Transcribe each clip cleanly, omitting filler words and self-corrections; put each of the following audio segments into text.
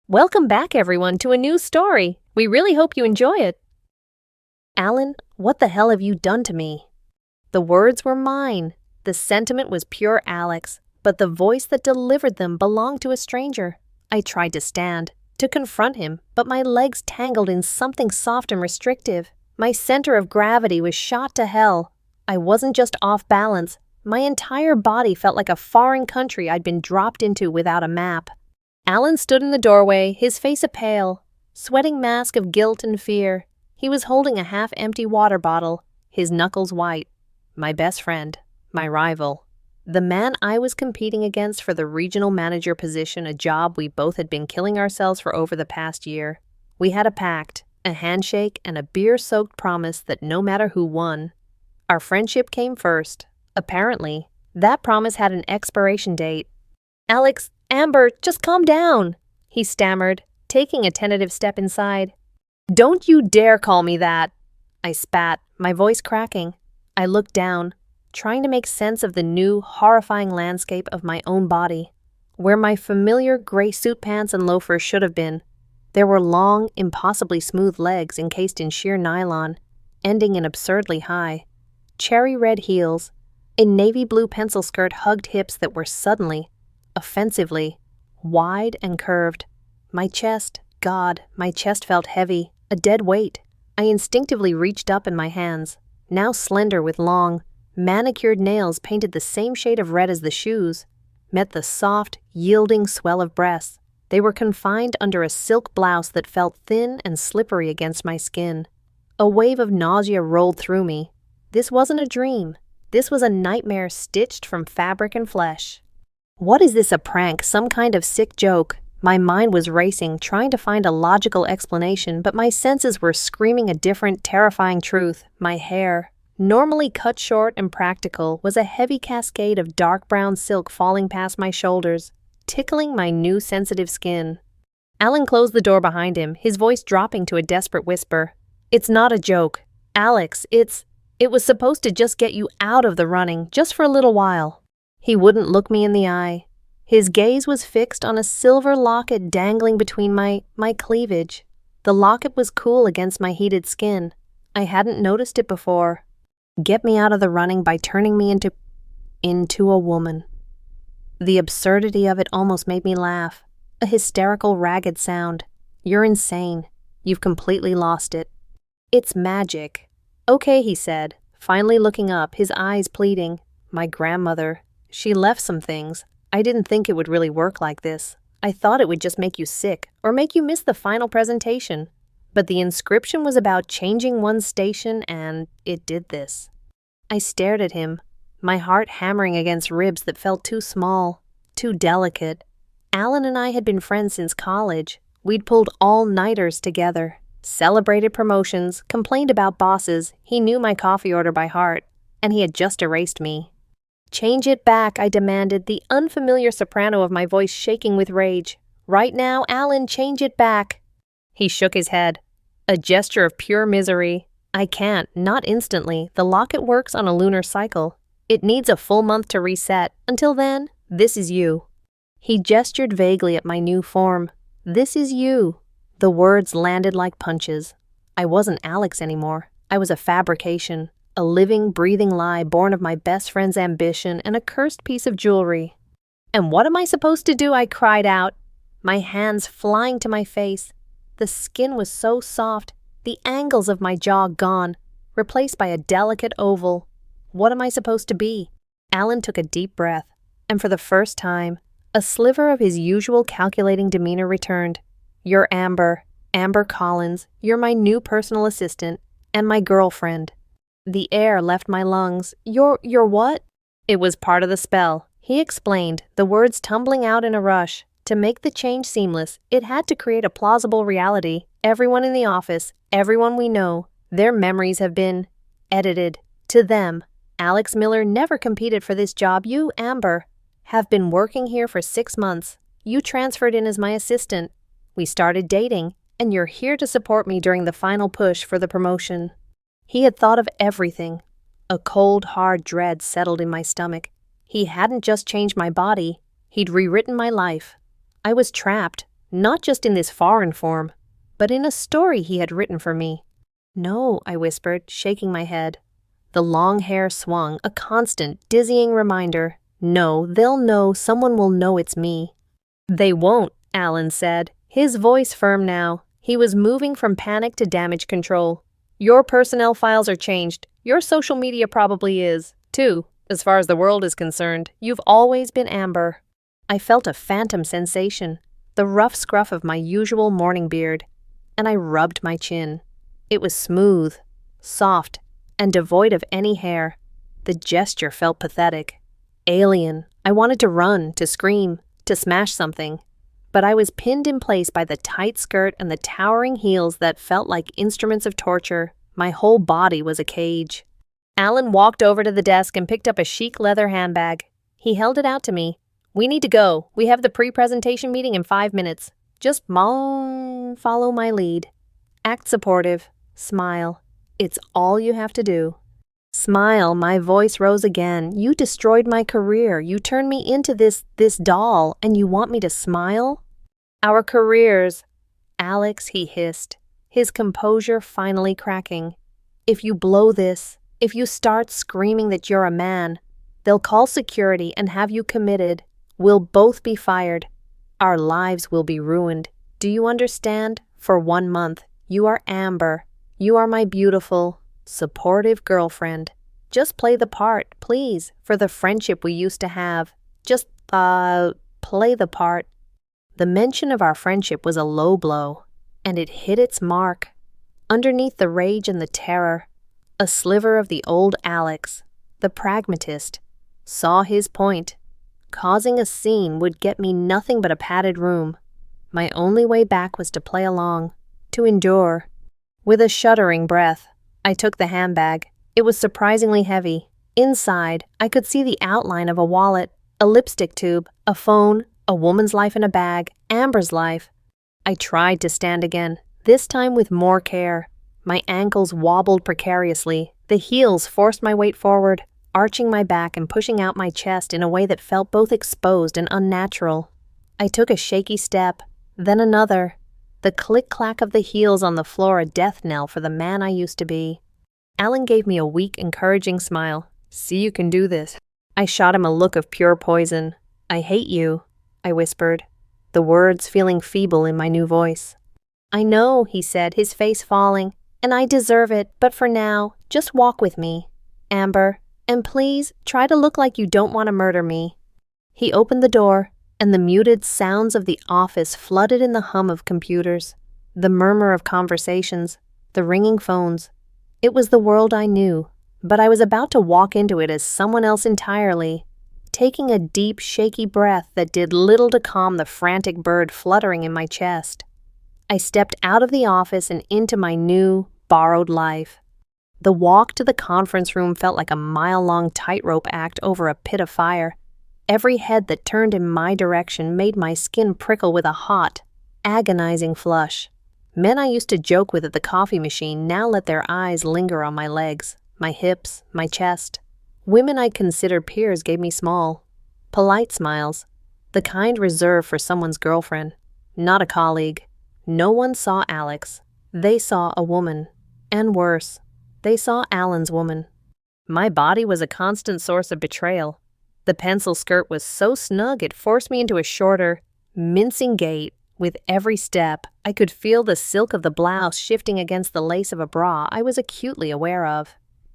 Welcome back, everyone, to a new story. We really hope you enjoy it. Alan, what the hell have you done to me? The words were mine. The sentiment was pure Alex, but the voice that delivered them belonged to a stranger. I tried to stand, to confront him, but my legs tangled in something soft and restrictive. My center of gravity was shot to hell. I wasn't just off balance. My entire body felt like a foreign country I'd been dropped into without a map. Alan stood in the doorway, his face a pale, sweating mask of guilt and fear. He was holding a half-empty water bottle, his knuckles white. My best friend, my rival. The man I was competing against for the regional manager position, a job we both had been killing ourselves for over the past year. We had a pact, a handshake, and a beer-soaked promise that no matter who won, our friendship came first. Apparently, that promise had an expiration date. "Alex, Amber, just calm down," he stammered, taking a tentative step inside. "Don't you dare call me that," I spat, my voice cracking. I looked down, trying to make sense of the new, horrifying landscape of my own body. Where my familiar gray suit pants and loafers should have been, there were long, impossibly smooth legs encased in sheer nylon, ending in absurdly high, cherry red heels. A navy blue pencil skirt hugged hips that were suddenly, offensively, wide and curved. My chest, God, my chest felt heavy, a dead weight. I instinctively reached up in my hands, now slender with long, manicured nails painted the same shade of red as the shoes, met the soft, yielding swell of breasts. They were confined under a silk blouse that felt thin and slippery against my skin. A wave of nausea rolled through me. This wasn't a dream. This was a nightmare stitched from fabric and flesh. What is this, a prank, some kind of sick joke? My mind was racing, trying to find a logical explanation, but my senses were screaming a different, terrifying truth. My hair, normally cut short and practical, was a heavy cascade of dark brown silk falling past my shoulders, tickling my new sensitive skin. Alan closed the door behind him, his voice dropping to a desperate whisper. "It's not a joke. Alex, it was supposed to just get you out of the running, just for a little while." He wouldn't look me in the eye. His gaze was fixed on a silver locket dangling between my cleavage. The locket was cool against my heated skin. I hadn't noticed it before. Get me out of the running by turning me into a woman. The absurdity of it almost made me laugh. A hysterical, ragged sound. "You're insane. You've completely lost it." "It's magic." "Okay," he said, finally looking up, his eyes pleading. "My grandmother. She left some things. I didn't think it would really work like this. I thought it would just make you sick or make you miss the final presentation. But the inscription was about changing one's station, and it did this." I stared at him, my heart hammering against ribs that felt too small, too delicate. Alan and I had been friends since college. We'd pulled all-nighters together, celebrated promotions, complained about bosses. He knew my coffee order by heart, and he had just erased me. "Change it back," I demanded, the unfamiliar soprano of my voice shaking with rage. "Right now, Alan, change it back." He shook his head, a gesture of pure misery. "I can't, not instantly. The locket works on a lunar cycle. It needs a full month to reset. Until then, this is you." He gestured vaguely at my new form. "This is you." The words landed like punches. I wasn't Alex anymore. I was a fabrication. A living, breathing lie born of my best friend's ambition and a cursed piece of jewelry. "And what am I supposed to do?" I cried out, my hands flying to my face. The skin was so soft, the angles of my jaw gone, replaced by a delicate oval. What am I supposed to be? Alan took a deep breath, and for the first time, a sliver of his usual calculating demeanor returned. "You're Amber Collins. You're my new personal assistant, and my girlfriend." The air left my lungs. You're what?" "It was part of the spell," he explained, the words tumbling out in a rush. To make the change seamless, it had to create a plausible reality. Everyone in the office, everyone we know, their memories have been edited. To them, Alex Miller never competed for this job. You, Amber, have been working here for 6 months. You transferred in as my assistant. We started dating, and you're here to support me during the final push for the promotion. He had thought of everything. A cold, hard dread settled in my stomach. He hadn't just changed my body, he'd rewritten my life. I was trapped, not just in this foreign form, but in a story he had written for me. No, I whispered, shaking my head. The long hair swung, a constant, dizzying reminder. No, they'll know, someone will know it's me. They won't, Alan said, his voice firm now. He was moving from panic to damage control. Your personnel files are changed. Your social media probably is, too. As far as the world is concerned, you've always been Amber. I felt a phantom sensation, the rough scruff of my usual morning beard, and I rubbed my chin. It was smooth, soft, and devoid of any hair. The gesture felt pathetic. Alien. I wanted to run, to scream, to smash something. But I was pinned in place by the tight skirt and the towering heels that felt like instruments of torture. My whole body was a cage. Alan walked over to the desk and picked up a chic leather handbag. He held it out to me. We need to go. We have the pre-presentation meeting in 5 minutes. Just follow my lead. Act supportive. Smile. It's all you have to do. Smile, my voice rose again. You destroyed my career. You turned me into this doll, and you want me to smile? Our careers. Alex, he hissed, his composure finally cracking. If you blow this, if you start screaming that you're a man, they'll call security and have you committed. We'll both be fired. Our lives will be ruined. Do you understand? For 1 month, you are Amber. You are my beautiful, supportive girlfriend. Just play the part, please, for the friendship we used to have. Just, play the part. The mention of our friendship was a low blow, and it hit its mark. Underneath the rage and the terror, a sliver of the old Alex, the pragmatist, saw his point. Causing a scene would get me nothing but a padded room. My only way back was to play along, to endure. With a shuddering breath, I took the handbag. It was surprisingly heavy. Inside, I could see the outline of a wallet, a lipstick tube, a phone, a woman's life in a bag, Amber's life. I tried to stand again, this time with more care. My ankles wobbled precariously. The heels forced my weight forward, arching my back and pushing out my chest in a way that felt both exposed and unnatural. I took a shaky step, then another. The click-clack of the heels on the floor a death knell for the man I used to be. Alan gave me a weak, encouraging smile. See, you can do this. I shot him a look of pure poison. I hate you, I whispered, the words feeling feeble in my new voice. I know, he said, his face falling, and I deserve it, but for now, just walk with me, Amber, and please try to look like you don't want to murder me. He opened the door, and the muted sounds of the office flooded in the hum of computers, the murmur of conversations, the ringing phones. It was the world I knew, but I was about to walk into it as someone else entirely, taking a deep, shaky breath that did little to calm the frantic bird fluttering in my chest. I stepped out of the office and into my new, borrowed life. The walk to the conference room felt like a mile-long tightrope act over a pit of fire. Every head that turned in my direction made my skin prickle with a hot, agonizing flush. Men I used to joke with at the coffee machine now let their eyes linger on my legs, my hips, my chest. Women I considered peers gave me small, polite smiles, the kind reserved for someone's girlfriend, not a colleague. No one saw Alex. They saw a woman. And worse, they saw Alan's woman. My body was a constant source of betrayal. The pencil skirt was so snug it forced me into a shorter, mincing gait. With every step, I could feel the silk of the blouse shifting against the lace of a bra I was acutely aware of.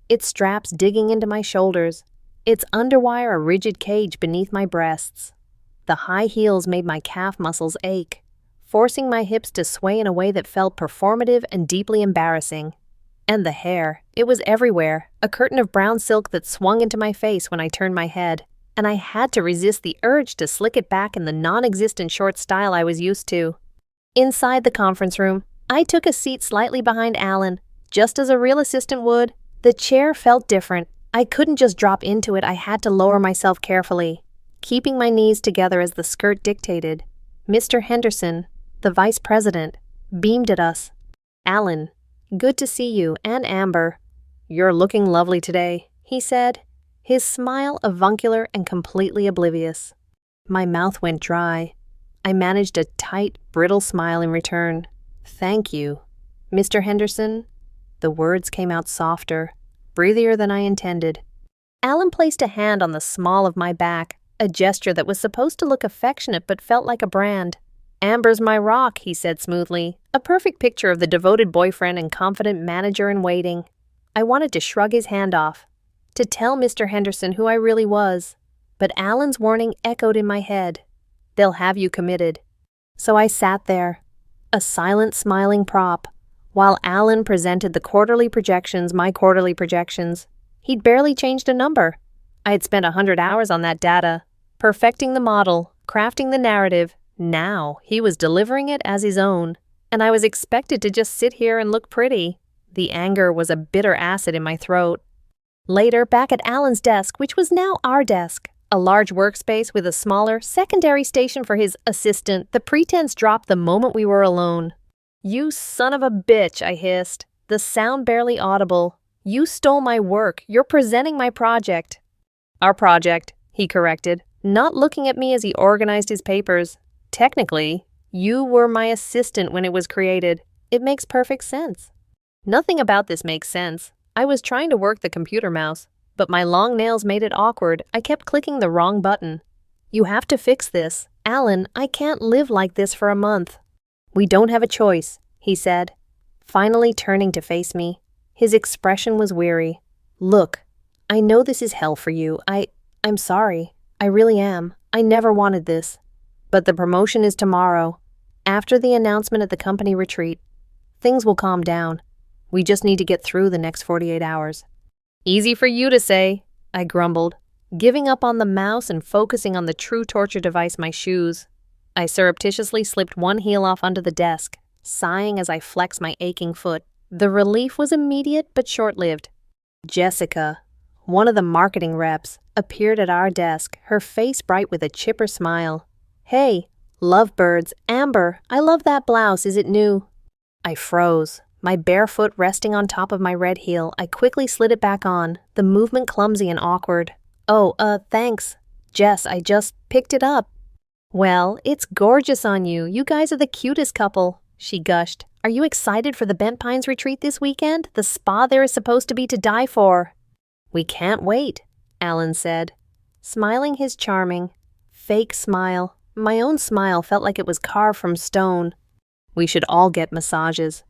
Its straps digging into my shoulders, its underwire a rigid cage beneath my breasts. The high heels made my calf muscles ache, forcing my hips to sway in a way that felt performative and deeply embarrassing. And the hair, it was everywhere, a curtain of brown silk that swung into my face when I turned my head, and I had to resist the urge to slick it back in the non-existent short style I was used to. Inside the conference room, I took a seat slightly behind Alan, just as a real assistant would. The chair felt different. I couldn't just drop into it, I had to lower myself carefully, keeping my knees together as the skirt dictated. Mr. Henderson, the vice president, beamed at us. Alan, good to see you, and Amber. You're looking lovely today, he said, his smile avuncular and completely oblivious. My mouth went dry. I managed a tight, brittle smile in return. Thank you, Mr. Henderson. The words came out softer, breathier than I intended. Alan placed a hand on the small of my back, a gesture that was supposed to look affectionate but felt like a brand. Amber's my rock, he said smoothly, a perfect picture of the devoted boyfriend and confident manager in waiting. I wanted to shrug his hand off, to tell Mr. Henderson who I really was, but Alan's warning echoed in my head. They'll have you committed. So I sat there, a silent, smiling prop, while Alan presented the quarterly projections, my quarterly projections. He'd barely changed a number. I had spent 100 hours on that data, perfecting the model, crafting the narrative. Now he was delivering it as his own, and I was expected to just sit here and look pretty. The anger was a bitter acid in my throat. Later, back at Alan's desk, which was now our desk, a large workspace with a smaller, secondary station for his assistant, the pretense dropped the moment we were alone. You son of a bitch, I hissed, the sound barely audible. You stole my work. You're presenting my project. Our project, he corrected, not looking at me as he organized his papers. Technically, you were my assistant when it was created. It makes perfect sense. Nothing about this makes sense. I was trying to work the computer mouse, but my long nails made it awkward. I kept clicking the wrong button. You have to fix this. Alan, I can't live like this for a month. We don't have a choice, he said, finally turning to face me. His expression was weary. Look, I know this is hell for you. I'm sorry. I really am. I never wanted this. But the promotion is tomorrow. After the announcement at the company retreat, things will calm down. We just need to get through the next 48 hours. Easy for you to say, I grumbled, giving up on the mouse and focusing on the true torture device, my shoes. I surreptitiously slipped one heel off onto the desk, sighing as I flexed my aching foot. The relief was immediate but short-lived. Jessica, one of the marketing reps, appeared at our desk, her face bright with a chipper smile. Hey, lovebirds, Amber, I love that blouse. Is it new? I froze, my bare foot resting on top of my red heel. I quickly slid it back on, the movement clumsy and awkward. Oh, thanks. Jess, I just picked it up. Well, it's gorgeous on you. You guys are the cutest couple, she gushed. Are you excited for the Bent Pines retreat this weekend? The spa there is supposed to be to die for. We can't wait, Alan said, smiling his charming, fake smile. My own smile felt like it was carved from stone. We should all get massages.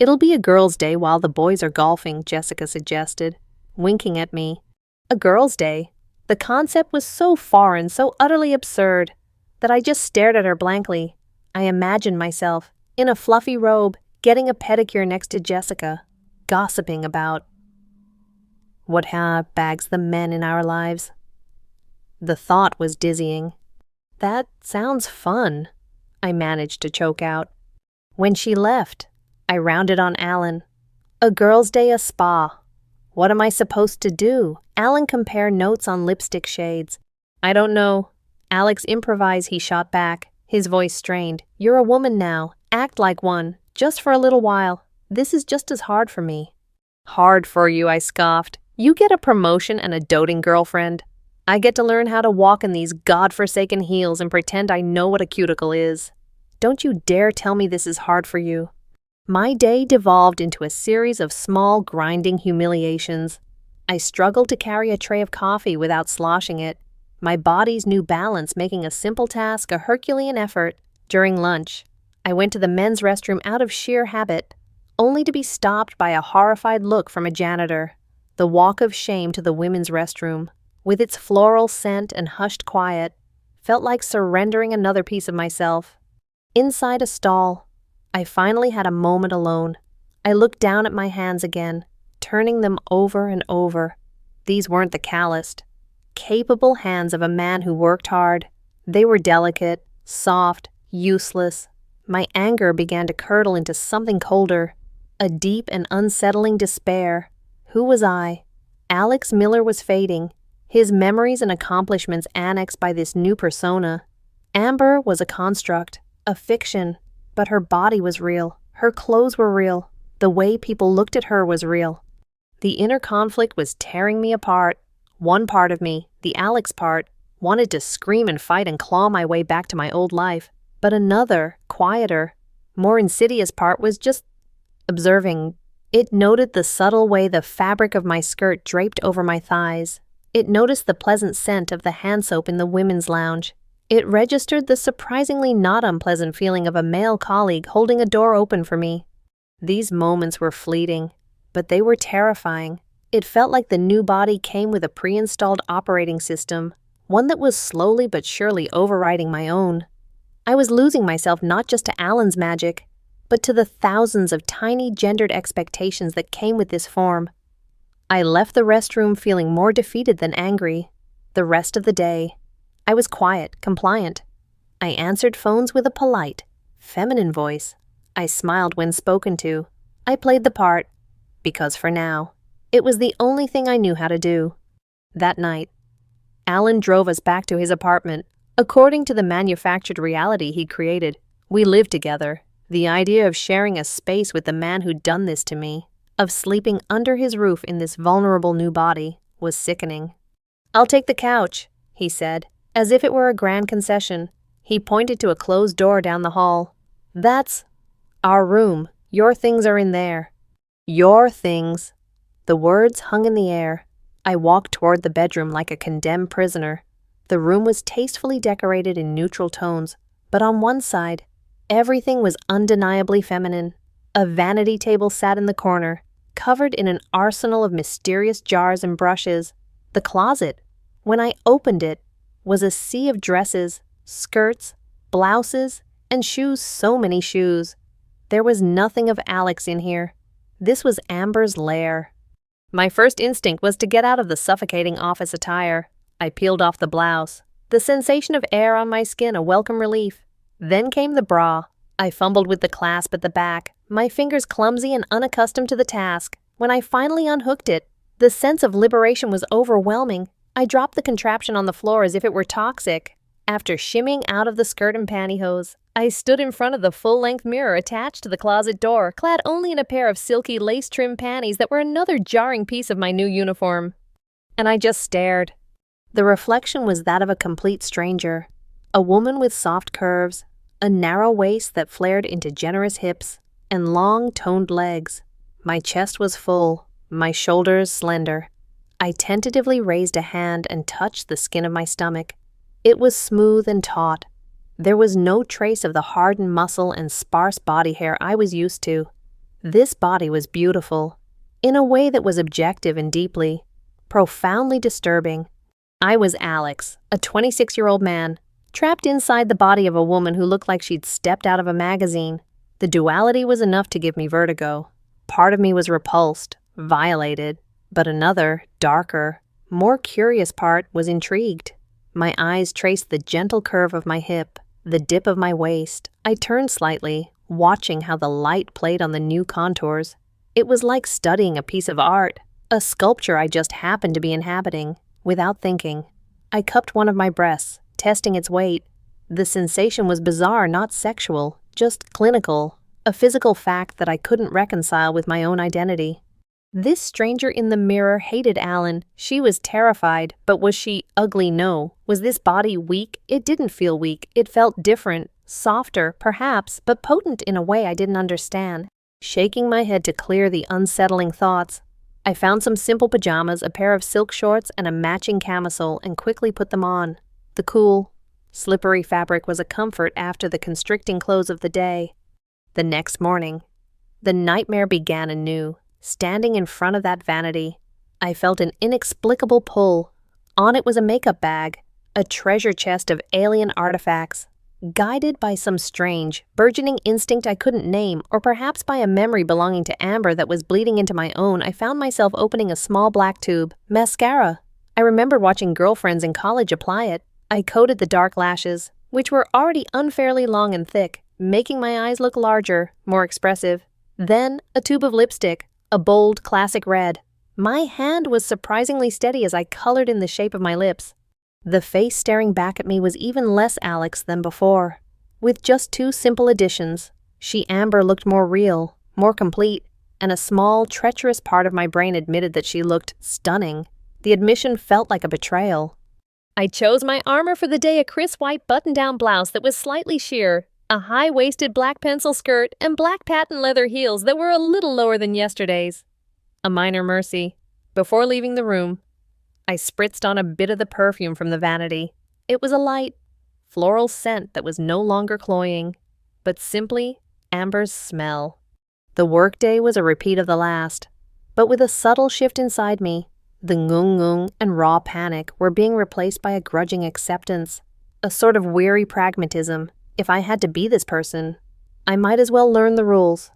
It'll be a girls' day while the boys are golfing, Jessica suggested, winking at me. A girls' day? The concept was so foreign, so utterly absurd, that I just stared at her blankly. I imagined myself, in a fluffy robe, getting a pedicure next to Jessica, gossiping about what bags the men in our lives. The thought was dizzying. That sounds fun, I managed to choke out. When she left, I rounded on Alan. A girls' day, a spa. What am I supposed to do? Alan compared notes on lipstick shades. I don't know. Alex improvised, he shot back, his voice strained. You're a woman now. Act like one, just for a little while. This is just as hard for me. Hard for you, I scoffed. You get a promotion and a doting girlfriend. I get to learn how to walk in these godforsaken heels and pretend I know what a cuticle is. Don't you dare tell me this is hard for you. My day devolved into a series of small, grinding humiliations. I struggled to carry a tray of coffee without sloshing it, my body's new balance making a simple task a Herculean effort. During lunch, I went to the men's restroom out of sheer habit, only to be stopped by a horrified look from a janitor. The walk of shame to the women's restroom, with its floral scent and hushed quiet, felt like surrendering another piece of myself. Inside a stall, I finally had a moment alone. I looked down at my hands again, turning them over and over. These weren't the calloused, capable hands of a man who worked hard. They were delicate, soft, useless. My anger began to curdle into something colder, a deep and unsettling despair. Who was I? Alex Miller was fading, his memories and accomplishments annexed by this new persona. Amber was a construct, a fiction, but her body was real, her clothes were real, the way people looked at her was real. The inner conflict was tearing me apart. One part of me, the Alex part, wanted to scream and fight and claw my way back to my old life. But another, quieter, more insidious part was just observing. It noted the subtle way the fabric of my skirt draped over my thighs. It noticed the pleasant scent of the hand soap in the women's lounge. It registered the surprisingly not unpleasant feeling of a male colleague holding a door open for me. These moments were fleeting, but they were terrifying. It felt like the new body came with a pre-installed operating system, one that was slowly but surely overriding my own. I was losing myself not just to Alan's magic, but to the thousands of tiny gendered expectations that came with this form. I left the restroom feeling more defeated than angry. The rest of the day, I was quiet, compliant. I answered phones with a polite, feminine voice. I smiled when spoken to. I played the part, because for now, it was the only thing I knew how to do. That night, Alan drove us back to his apartment. According to the manufactured reality he created, we lived together. The idea of sharing a space with the man who'd done this to me, of sleeping under his roof in this vulnerable new body, was sickening. "I'll take the couch," he said, as if it were a grand concession. He pointed to a closed door down the hall. "That's our room. Your things are in there." Your things. The words hung in the air. I walked toward the bedroom like a condemned prisoner. The room was tastefully decorated in neutral tones, but on one side, everything was undeniably feminine. A vanity table sat in the corner, covered in an arsenal of mysterious jars and brushes. The closet, when I opened it, was a sea of dresses, skirts, blouses, and shoes, so many shoes. There was nothing of Alex in here. This was Amber's lair. My first instinct was to get out of the suffocating office attire. I peeled off the blouse, the sensation of air on my skin a welcome relief. Then came the bra. I fumbled with the clasp at the back, my fingers clumsy and unaccustomed to the task. When I finally unhooked it, the sense of liberation was overwhelming. I dropped the contraption on the floor as if it were toxic. After shimmying out of the skirt and pantyhose, I stood in front of the full-length mirror attached to the closet door, clad only in a pair of silky lace-trimmed panties that were another jarring piece of my new uniform. And I just stared. The reflection was that of a complete stranger, a woman with soft curves, a narrow waist that flared into generous hips, and long, toned legs. My chest was full, my shoulders slender. I tentatively raised a hand and touched the skin of my stomach. It was smooth and taut. There was no trace of the hardened muscle and sparse body hair I was used to. This body was beautiful, in a way that was objective and deeply, profoundly disturbing. I was Alex, a 26-year-old man, trapped inside the body of a woman who looked like she'd stepped out of a magazine. The duality was enough to give me vertigo. Part of me was repulsed, violated, but another, darker, more curious part was intrigued. My eyes traced the gentle curve of my hip, the dip of my waist. I turned slightly, watching how the light played on the new contours. It was like studying a piece of art, a sculpture I just happened to be inhabiting, without thinking. I cupped one of my breasts, testing its weight. The sensation was bizarre, not sexual, just clinical, a physical fact that I couldn't reconcile with my own identity. This stranger in the mirror hated Alan. She was terrified, but was she ugly? No. Was this body weak? It didn't feel weak. It felt different, softer, perhaps, but potent in a way I didn't understand. Shaking my head to clear the unsettling thoughts, I found some simple pajamas, a pair of silk shorts, and a matching camisole, and quickly put them on. The cool, slippery fabric was a comfort after the constricting clothes of the day. The next morning, the nightmare began anew. Standing in front of that vanity, I felt an inexplicable pull. On it was a makeup bag, a treasure chest of alien artifacts. Guided by some strange, burgeoning instinct I couldn't name, or perhaps by a memory belonging to Amber that was bleeding into my own, I found myself opening a small black tube. Mascara. I remember watching girlfriends in college apply it. I coated the dark lashes, which were already unfairly long and thick, making my eyes look larger, more expressive. Then, a tube of lipstick. A bold, classic red. My hand was surprisingly steady as I colored in the shape of my lips. The face staring back at me was even less Alex than before. With just two simple additions, Amber looked more real, more complete, and a small, treacherous part of my brain admitted that she looked stunning. The admission felt like a betrayal. I chose my armor for the day: a crisp white button-down blouse that was slightly sheer, a high-waisted black pencil skirt, and black patent leather heels that were a little lower than yesterday's. A minor mercy. Before leaving the room, I spritzed on a bit of the perfume from the vanity. It was a light, floral scent that was no longer cloying, but simply amber's smell. The workday was a repeat of the last, but with a subtle shift inside me. The ngung-ngung and raw panic were being replaced by a grudging acceptance, a sort of weary pragmatism. If I had to be this person, I might as well learn the rules.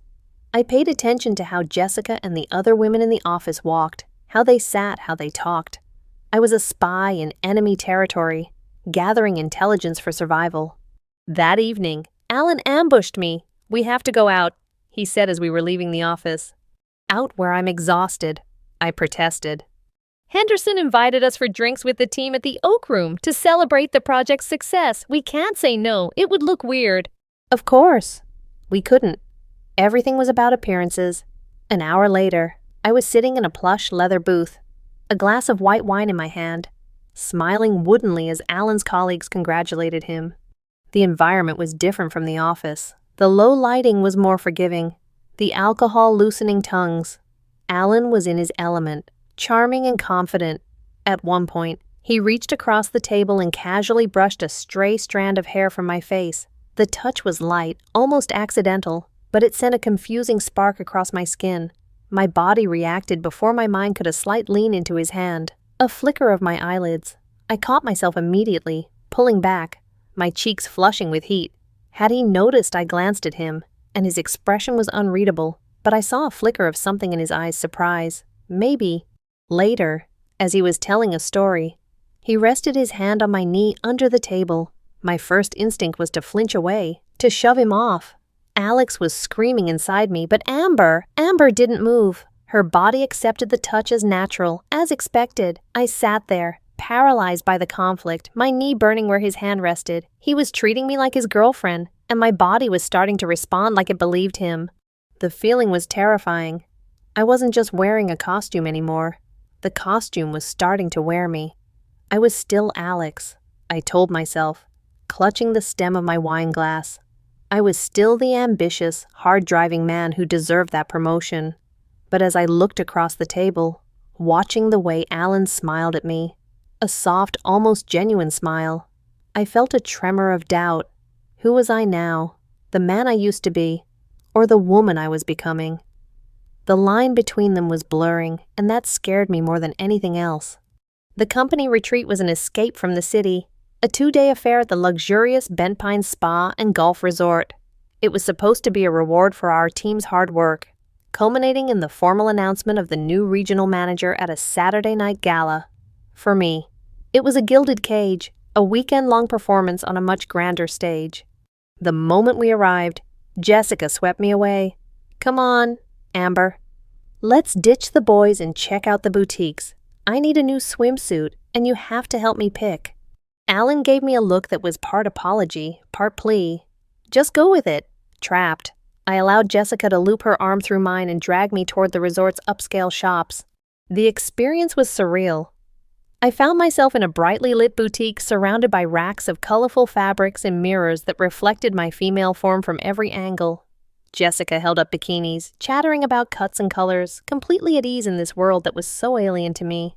I paid attention to how Jessica and the other women in the office walked, how they sat, how they talked. I was a spy in enemy territory, gathering intelligence for survival. That evening, Alan ambushed me. "We have to go out," he said as we were leaving the office. "Out where I'm exhausted," I protested. "Henderson invited us for drinks with the team at the Oak Room to celebrate the project's success. We can't say no. It would look weird." Of course. We couldn't. Everything was about appearances. An hour later, I was sitting in a plush leather booth, a glass of white wine in my hand, smiling woodenly as Alan's colleagues congratulated him. The environment was different from the office. The low lighting was more forgiving, the alcohol loosening tongues. Alan was in his element, charming and confident. At one point, he reached across the table and casually brushed a stray strand of hair from my face. The touch was light, almost accidental, but it sent a confusing spark across my skin. My body reacted before my mind could a slight lean into his hand, a flicker of my eyelids. I caught myself immediately, pulling back, my cheeks flushing with heat. Had he noticed I glanced at him, and his expression was unreadable, but I saw a flicker of something in his eyes: surprise, maybe. Later, as he was telling a story, he rested his hand on my knee under the table. My first instinct was to flinch away, to shove him off. Alex was screaming inside me, but Amber didn't move. Her body accepted the touch as natural, as expected. I sat there, paralyzed by the conflict, my knee burning where his hand rested. He was treating me like his girlfriend, and my body was starting to respond like it believed him. The feeling was terrifying. I wasn't just wearing a costume anymore. The costume was starting to wear me. I was still Alex, I told myself, clutching the stem of my wine glass. I was still the ambitious, hard-driving man who deserved that promotion. But as I looked across the table, watching the way Alan smiled at me, a soft, almost genuine smile, I felt a tremor of doubt. Who was I now? The man I used to be, or the woman I was becoming? The line between them was blurring, and that scared me more than anything else. The company retreat was an escape from the city, a 2-day affair at the luxurious Bent Pines Spa and Golf Resort. It was supposed to be a reward for our team's hard work, culminating in the formal announcement of the new regional manager at a Saturday night gala. For me, it was a gilded cage, a weekend-long performance on a much grander stage. The moment we arrived, Jessica swept me away. "Come on, Amber. Let's ditch the boys and check out the boutiques. I need a new swimsuit, and you have to help me pick." Alan gave me a look that was part apology, part plea. "Just go with it." Trapped, I allowed Jessica to loop her arm through mine and drag me toward the resort's upscale shops. The experience was surreal. I found myself in a brightly lit boutique surrounded by racks of colorful fabrics and mirrors that reflected my female form from every angle. Jessica held up bikinis, chattering about cuts and colors, completely at ease in this world that was so alien to me.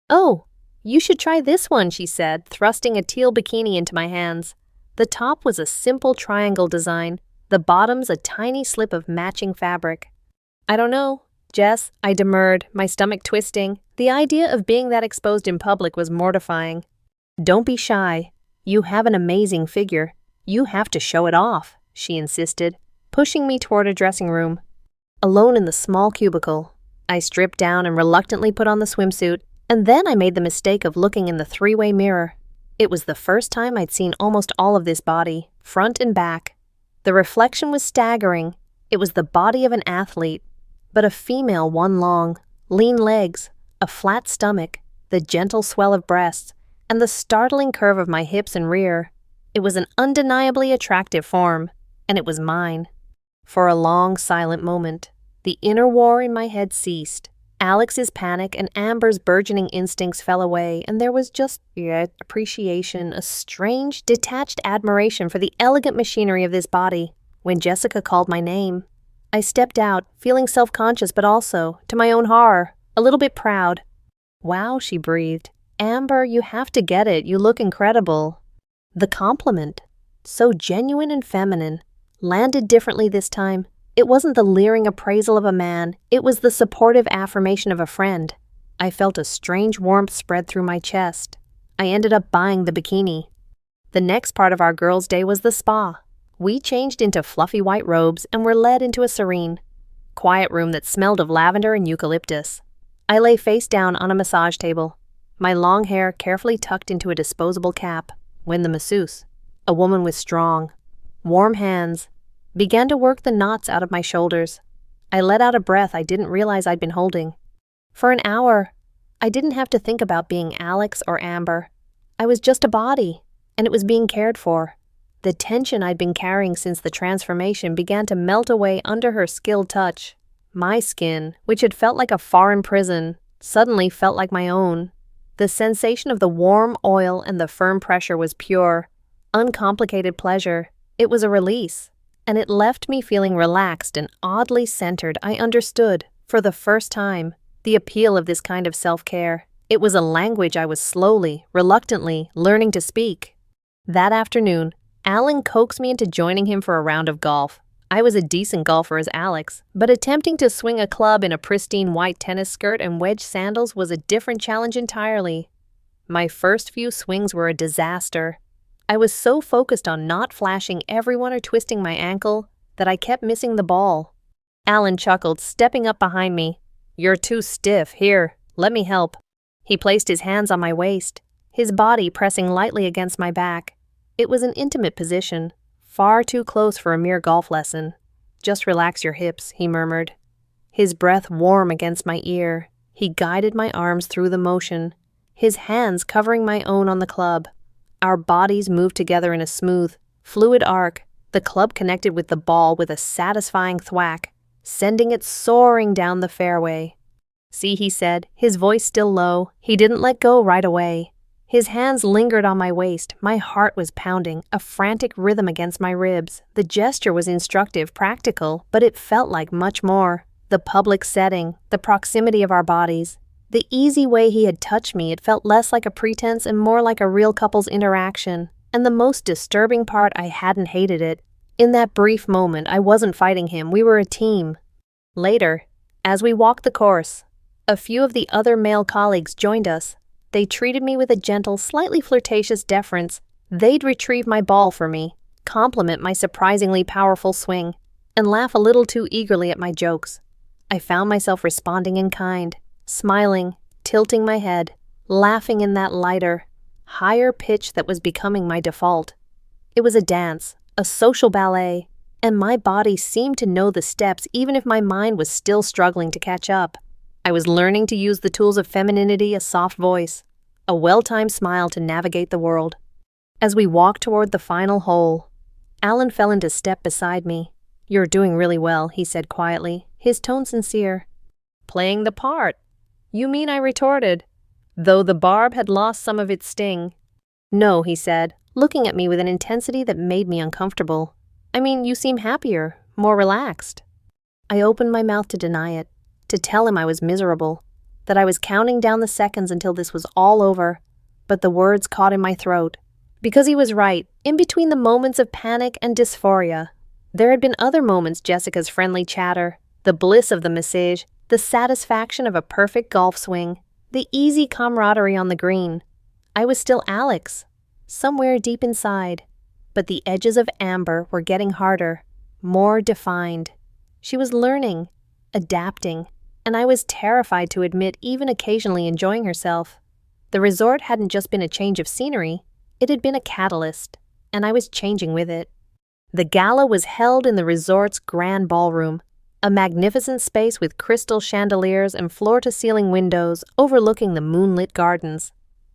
"Oh, you should try this one," she said, thrusting a teal bikini into my hands. The top was a simple triangle design, the bottoms a tiny slip of matching fabric. "I don't know, Jess," I demurred, my stomach twisting. The idea of being that exposed in public was mortifying. "Don't be shy. You have an amazing figure. You have to show it off," she insisted, pushing me toward a dressing room. Alone in the small cubicle, I stripped down and reluctantly put on the swimsuit, and then I made the mistake of looking in the three-way mirror. It was the first time I'd seen almost all of this body, front and back. The reflection was staggering. It was the body of an athlete, but a female one: long, lean legs, a flat stomach, the gentle swell of breasts, and the startling curve of my hips and rear. It was an undeniably attractive form, and it was mine. For a long, silent moment, the inner war in my head ceased. Alex's panic and Amber's burgeoning instincts fell away, and there was just appreciation, a strange, detached admiration for the elegant machinery of this body. When Jessica called my name, I stepped out, feeling self-conscious but also, to my own horror, a little bit proud. "Wow," she breathed. "Amber, you have to get it. You look incredible." The compliment, so genuine and feminine, landed differently this time. It wasn't the leering appraisal of a man, it was the supportive affirmation of a friend. I felt a strange warmth spread through my chest. I ended up buying the bikini. The next part of our girls' day was the spa. We changed into fluffy white robes and were led into a serene, quiet room that smelled of lavender and eucalyptus. I lay face down on a massage table, my long hair carefully tucked into a disposable cap, when the masseuse, a woman with strong, warm hands, began to work the knots out of my shoulders. I let out a breath I didn't realize I'd been holding. For an hour, I didn't have to think about being Alex or Amber. I was just a body, and it was being cared for. The tension I'd been carrying since the transformation began to melt away under her skilled touch. My skin, which had felt like a foreign prison, suddenly felt like my own. The sensation of the warm oil and the firm pressure was pure, uncomplicated pleasure. It was a release, and it left me feeling relaxed and oddly centered. I understood, for the first time, the appeal of this kind of self-care. It was a language I was slowly, reluctantly, learning to speak. That afternoon, Alan coaxed me into joining him for a round of golf. I was a decent golfer as Alex, but attempting to swing a club in a pristine white tennis skirt and wedge sandals was a different challenge entirely. My first few swings were a disaster. I was so focused on not flashing everyone or twisting my ankle that I kept missing the ball. Alan chuckled, stepping up behind me. "You're too stiff. Here, let me help." He placed his hands on my waist, his body pressing lightly against my back. It was an intimate position, far too close for a mere golf lesson. "Just relax your hips," he murmured. His breath warm against my ear, he guided my arms through the motion, his hands covering my own on the club. Our bodies moved together in a smooth, fluid arc. The club connected with the ball with a satisfying thwack, sending it soaring down the fairway. "See," he said, his voice still low. He didn't let go right away. His hands lingered on my waist. My heart was pounding, a frantic rhythm against my ribs. The gesture was instructive, practical, but it felt like much more. The public setting, the proximity of our bodies, the easy way he had touched me, it felt less like a pretense and more like a real couple's interaction. And the most disturbing part, I hadn't hated it. In that brief moment, I wasn't fighting him. We were a team. Later, as we walked the course, a few of the other male colleagues joined us. They treated me with a gentle, slightly flirtatious deference. They'd retrieve my ball for me, compliment my surprisingly powerful swing, and laugh a little too eagerly at my jokes. I found myself responding in kind, smiling, tilting my head, laughing in that lighter, higher pitch that was becoming my default. It was a dance, a social ballet, and my body seemed to know the steps even if my mind was still struggling to catch up. I was learning to use the tools of femininity, a soft voice, a well-timed smile to navigate the world. As we walked toward the final hole, Alan fell into step beside me. "You're doing really well," he said quietly, his tone sincere. "Playing the part." "You mean," I retorted, though the barb had lost some of its sting. "No," he said, looking at me with an intensity that made me uncomfortable. "I mean, you seem happier, more relaxed." I opened my mouth to deny it, to tell him I was miserable, that I was counting down the seconds until this was all over, but the words caught in my throat. Because he was right, in between the moments of panic and dysphoria, there had been other moments: Jessica's friendly chatter, the bliss of the massage, the satisfaction of a perfect golf swing, the easy camaraderie on the green. I was still Alex, somewhere deep inside, but the edges of Amber were getting harder, more defined. She was learning, adapting, and I was terrified to admit even occasionally enjoying herself. The resort hadn't just been a change of scenery, it had been a catalyst, and I was changing with it. The gala was held in the resort's grand ballroom, a magnificent space with crystal chandeliers and floor-to-ceiling windows overlooking the moonlit gardens.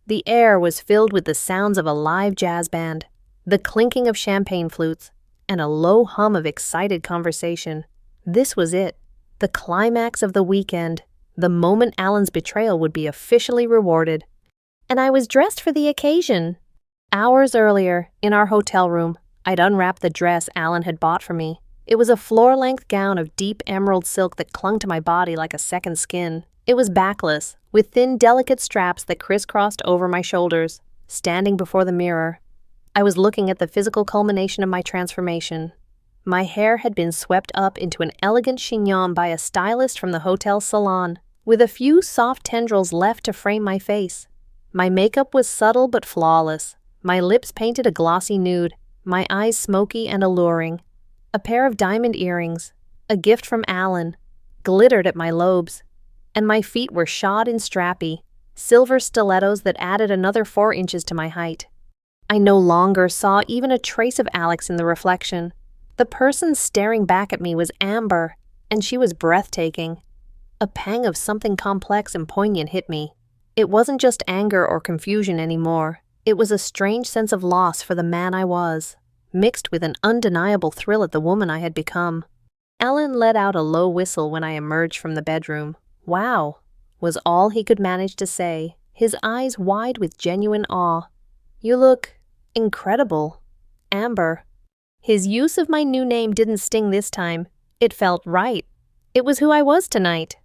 The air was filled with the sounds of a live jazz band, the clinking of champagne flutes, and a low hum of excited conversation. This was it, the climax of the weekend, The moment Alan's betrayal would be officially rewarded. And I was dressed for the occasion. Hours earlier, in our hotel room, I'd unwrapped the dress Alan had bought for me. It was a floor-length gown of deep emerald silk that clung to my body like a second skin. It was backless, with thin, delicate straps that crisscrossed over my shoulders. Standing before the mirror, I was looking at the physical culmination of my transformation. My hair had been swept up into an elegant chignon by a stylist from the hotel salon, with a few soft tendrils left to frame my face. My makeup was subtle but flawless, my lips painted a glossy nude, my eyes smoky and alluring. A pair of diamond earrings, a gift from Alan, glittered at my lobes, and my feet were shod in strappy, silver stilettos that added another 4 inches to my height. I no longer saw even a trace of Alex in the reflection. The person staring back at me was Amber, and she was breathtaking. A pang of something complex and poignant hit me. It wasn't just anger or confusion anymore. It was a strange sense of loss for the man I was, mixed with an undeniable thrill at the woman I had become. Alan let out a low whistle when I emerged from the bedroom. "Wow," was all he could manage to say, his eyes wide with genuine awe. "You look incredible, Amber." His use of my new name didn't sting this time. It felt right. It was who I was tonight.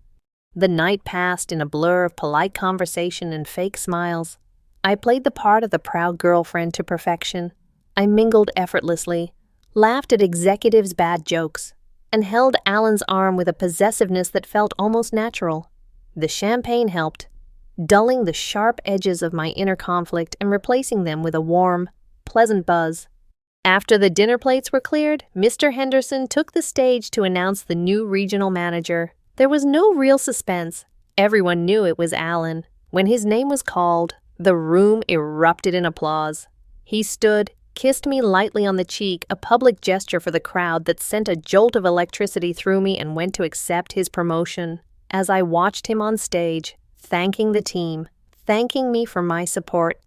The night passed in a blur of polite conversation and fake smiles. I played the part of the proud girlfriend to perfection. I mingled effortlessly, laughed at executives' bad jokes, and held Alan's arm with a possessiveness that felt almost natural. The champagne helped, dulling the sharp edges of my inner conflict and replacing them with a warm, pleasant buzz. After the dinner plates were cleared, Mr. Henderson took the stage to announce the new regional manager. There was no real suspense. Everyone knew it was Alan. When his name was called, the room erupted in applause. He stood, kissed me lightly on the cheek, a public gesture for the crowd that sent a jolt of electricity through me, and went to accept his promotion. As I watched him on stage, thanking the team, thanking me for my support,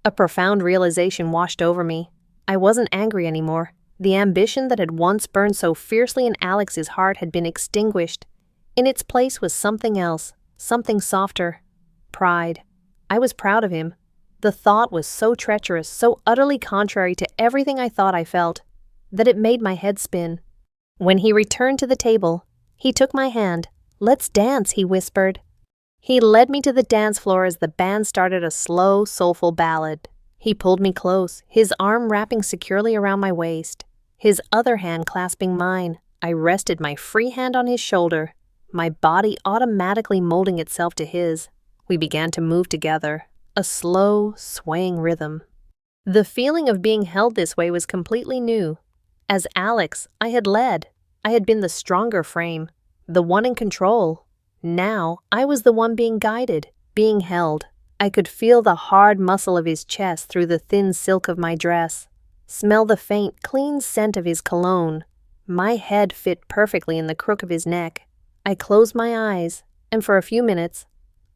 a profound realization washed over me. I wasn't angry anymore. The ambition that had once burned so fiercely in Alex's heart had been extinguished. In its place was something else, something softer. Pride. I was proud of him. The thought was so treacherous, so utterly contrary to everything I thought I felt, that it made my head spin. When he returned to the table, he took my hand. "Let's dance," he whispered. He led me to the dance floor as the band started a slow, soulful ballad. He pulled me close, his arm wrapping securely around my waist, his other hand clasping mine. I rested my free hand on his shoulder, my body automatically molding itself to his. We began to move together, a slow, swaying rhythm. The feeling of being held this way was completely new. As Alex, I had led. I had been the stronger frame, the one in control. Now, I was the one being guided, being held. I could feel the hard muscle of his chest through the thin silk of my dress, smell the faint, clean scent of his cologne. My head fit perfectly in the crook of his neck. I closed my eyes, and for a few minutes,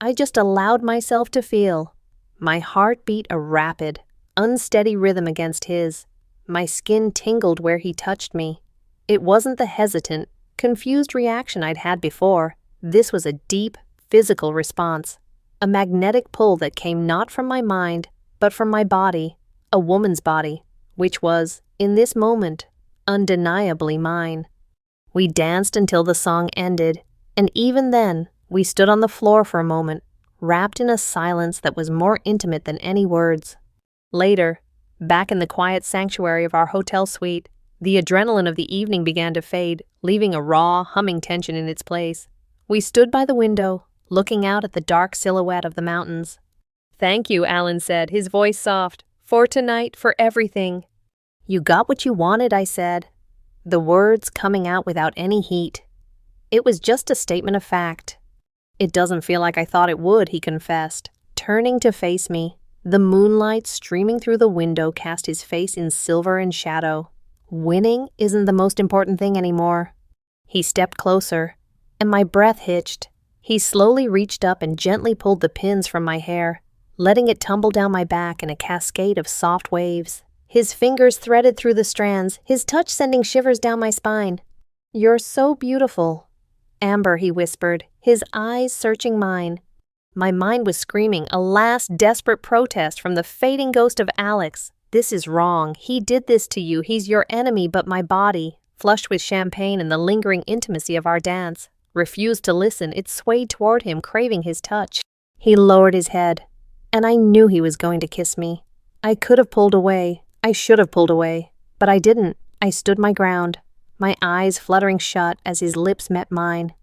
I just allowed myself to feel. My heart beat a rapid, unsteady rhythm against his. My skin tingled where he touched me. It wasn't the hesitant, confused reaction I'd had before. This was a deep, physical response. A magnetic pull that came not from my mind, but from my body, a woman's body, which was, in this moment, undeniably mine. We danced until the song ended, and even then, we stood on the floor for a moment, wrapped in a silence that was more intimate than any words. Later, back in the quiet sanctuary of our hotel suite, the adrenaline of the evening began to fade, leaving a raw, humming tension in its place. We stood by the window, looking out at the dark silhouette of the mountains. "Thank you," Alan said, his voice soft. "For tonight, for everything." "You got what you wanted," I said, the words coming out without any heat. It was just a statement of fact. "It doesn't feel like I thought it would," he confessed, turning to face me. The moonlight streaming through the window cast his face in silver and shadow. "Winning isn't the most important thing anymore." He stepped closer, and my breath hitched. He slowly reached up and gently pulled the pins from my hair, letting it tumble down my back in a cascade of soft waves. His fingers threaded through the strands, his touch sending shivers down my spine. "You're so beautiful." Amber, he whispered, his eyes searching mine. My mind was screaming a last desperate protest from the fading ghost of Alex. This is wrong. He did this to you. He's your enemy, but my body, flushed with champagne and the lingering intimacy of our dance, refused to listen. It swayed toward him, craving his touch. He lowered his head, and I knew he was going to kiss me. I could have pulled away. I should have pulled away, but I didn't. I stood my ground, my eyes fluttering shut as his lips met mine.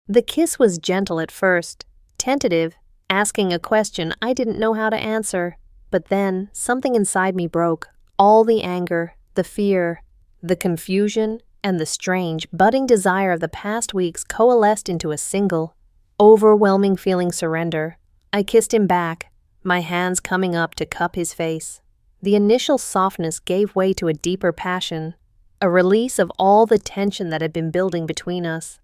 The kiss was gentle at first, tentative, asking a question I didn't know how to answer. But then something inside me broke. All the anger, the fear, the confusion, and the strange, budding desire of the past weeks coalesced into a single, overwhelming feeling surrender. I kissed him back, my hands coming up to cup his face. The initial softness gave way to a deeper passion, a release of all the tension that had been building between us.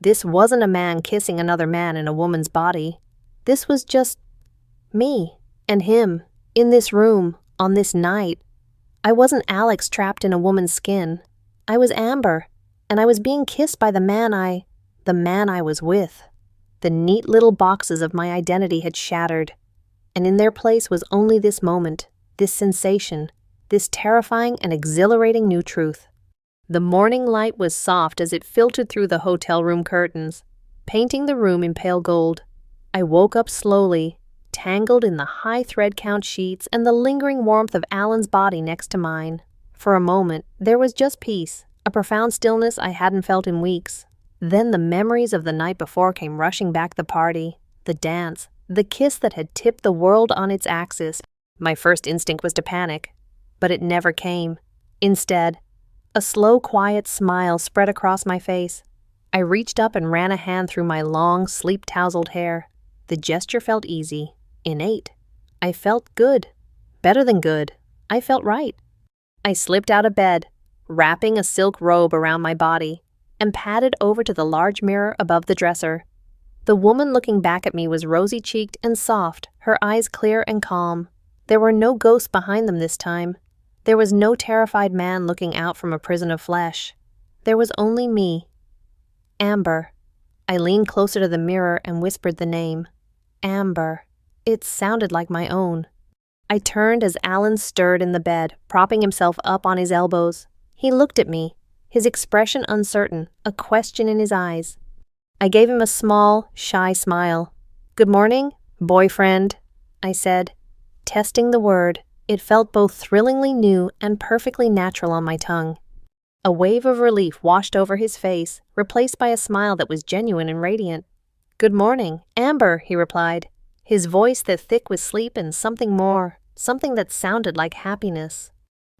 This wasn't a man kissing another man in a woman's body. This was just me and him, in this room, on this night. I wasn't Alex trapped in a woman's skin. I was Amber, and I was being kissed by the man I was with. The neat little boxes of my identity had shattered, and in their place was only this moment, this sensation, this terrifying and exhilarating new truth. The morning light was soft as it filtered through the hotel room curtains, painting the room in pale gold. I woke up slowly, tangled in the high thread count sheets and the lingering warmth of Alan's body next to mine. For a moment, there was just peace, a profound stillness I hadn't felt in weeks. Then the memories of the night before came rushing back: the party, the dance, the kiss that had tipped the world on its axis. My first instinct was to panic, but it never came. Instead, a slow, quiet smile spread across my face. I reached up and ran a hand through my long, sleep-tousled hair. The gesture felt easy, innate. I felt good. Better than good. I felt right. I slipped out of bed, wrapping a silk robe around my body, and padded over to the large mirror above the dresser. The woman looking back at me was rosy-cheeked and soft, her eyes clear and calm. There were no ghosts behind them this time. There was no terrified man looking out from a prison of flesh. There was only me. Amber. I leaned closer to the mirror and whispered the name. Amber. It sounded like my own. I turned as Alan stirred in the bed, propping himself up on his elbows. He looked at me, his expression uncertain, a question in his eyes. I gave him a small, shy smile. "Good morning, boyfriend," I said. Testing the word, it felt both thrillingly new and perfectly natural on my tongue. A wave of relief washed over his face, replaced by a smile that was genuine and radiant. "Good morning, Amber," he replied, his voice that thick with sleep and something more, something that sounded like happiness.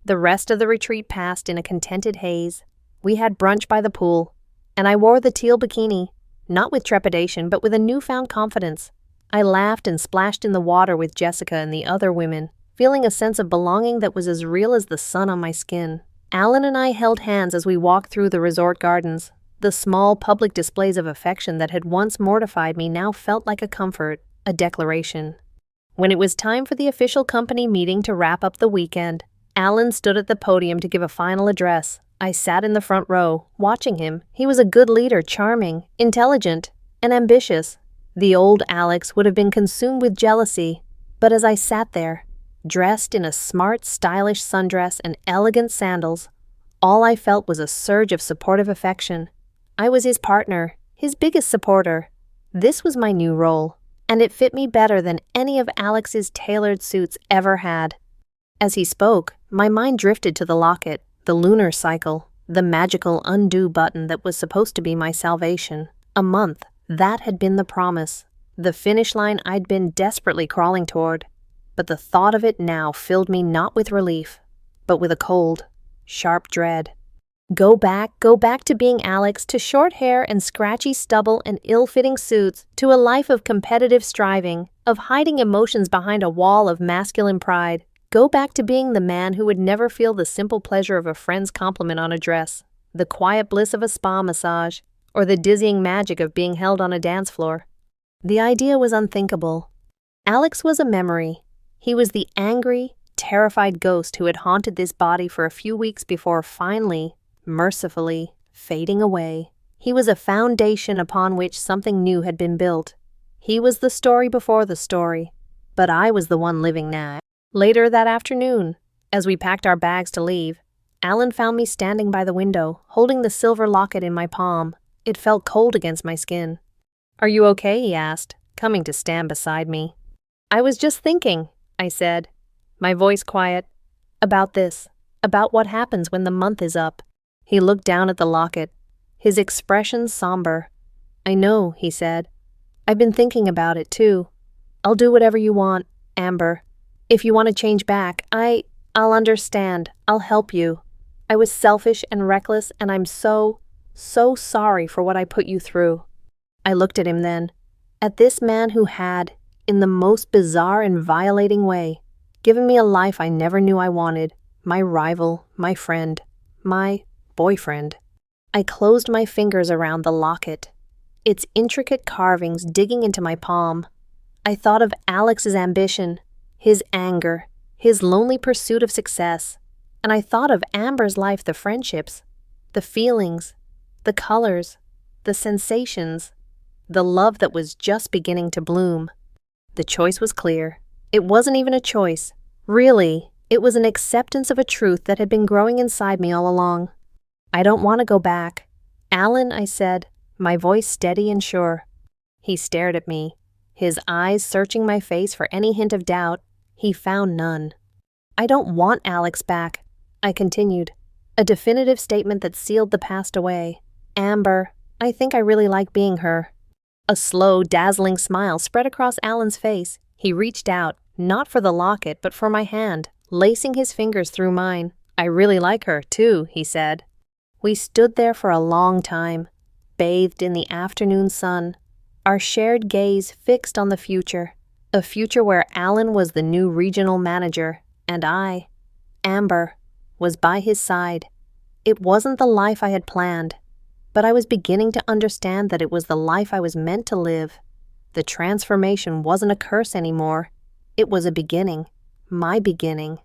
The rest of the retreat passed in a contented haze. We had brunch by the pool, and I wore the teal bikini, not with trepidation but with a newfound confidence. I laughed and splashed in the water with Jessica and the other women, feeling a sense of belonging that was as real as the sun on my skin. Alan and I held hands as we walked through the resort gardens. The small public displays of affection that had once mortified me now felt like a comfort, a declaration. When it was time for the official company meeting to wrap up the weekend, Alan stood at the podium to give a final address. I sat in the front row, watching him. He was a good leader, charming, intelligent, and ambitious. The old Alex would have been consumed with jealousy, but as I sat there, dressed in a smart, stylish sundress and elegant sandals, all I felt was a surge of supportive affection. I was his partner, his biggest supporter. This was my new role, and it fit me better than any of Alex's tailored suits ever had. As he spoke, my mind drifted to the locket, the lunar cycle, the magical undo button that was supposed to be my salvation. A month, that had been the promise, the finish line I'd been desperately crawling toward. But the thought of it now filled me not with relief, but with a cold, sharp dread. Go back to being Alex, to short hair and scratchy stubble and ill-fitting suits, to a life of competitive striving, of hiding emotions behind a wall of masculine pride. Go back to being the man who would never feel the simple pleasure of a friend's compliment on a dress, the quiet bliss of a spa massage, or the dizzying magic of being held on a dance floor. The idea was unthinkable. Alex was a memory. He was the angry, terrified ghost who had haunted this body for a few weeks before finally, mercifully, fading away. He was a foundation upon which something new had been built. He was the story before the story, but I was the one living now. Later that afternoon, as we packed our bags to leave, Alan found me standing by the window, holding the silver locket in my palm. It felt cold against my skin. "Are you okay?" he asked, coming to stand beside me. "I was just thinking," I said, my voice quiet, "about this, about what happens when the month is up." He looked down at the locket, his expression somber. "I know," he said. "I've been thinking about it, too. I'll do whatever you want, Amber. If you want to change back, I'll understand. I'll help you. I was selfish and reckless, and I'm so sorry for what I put you through." I looked at him then, at this man who had, in the most bizarre and violating way, given me a life I never knew I wanted, my rival, my friend, my boyfriend. I closed my fingers around the locket, its intricate carvings digging into my palm. I thought of Alex's ambition, his anger, his lonely pursuit of success, and I thought of Amber's life, the friendships, the feelings, the colors, the sensations, the love that was just beginning to bloom. The choice was clear. It wasn't even a choice. Really, it was an acceptance of a truth that had been growing inside me all along. "I don't want to go back. Alan," I said, my voice steady and sure. He stared at me, his eyes searching my face for any hint of doubt. He found none. "I don't want Alex back," I continued, a definitive statement that sealed the past away. "Amber, I think I really like being her." A slow, dazzling smile spread across Alan's face. He reached out, not for the locket, but for my hand, lacing his fingers through mine. "I really like her, too," he said. We stood there for a long time, bathed in the afternoon sun, our shared gaze fixed on the future, a future where Alan was the new regional manager, and I, Amber, was by his side. It wasn't the life I had planned, but I was beginning to understand that it was the life I was meant to live. The transformation wasn't a curse anymore. It was a beginning, my beginning.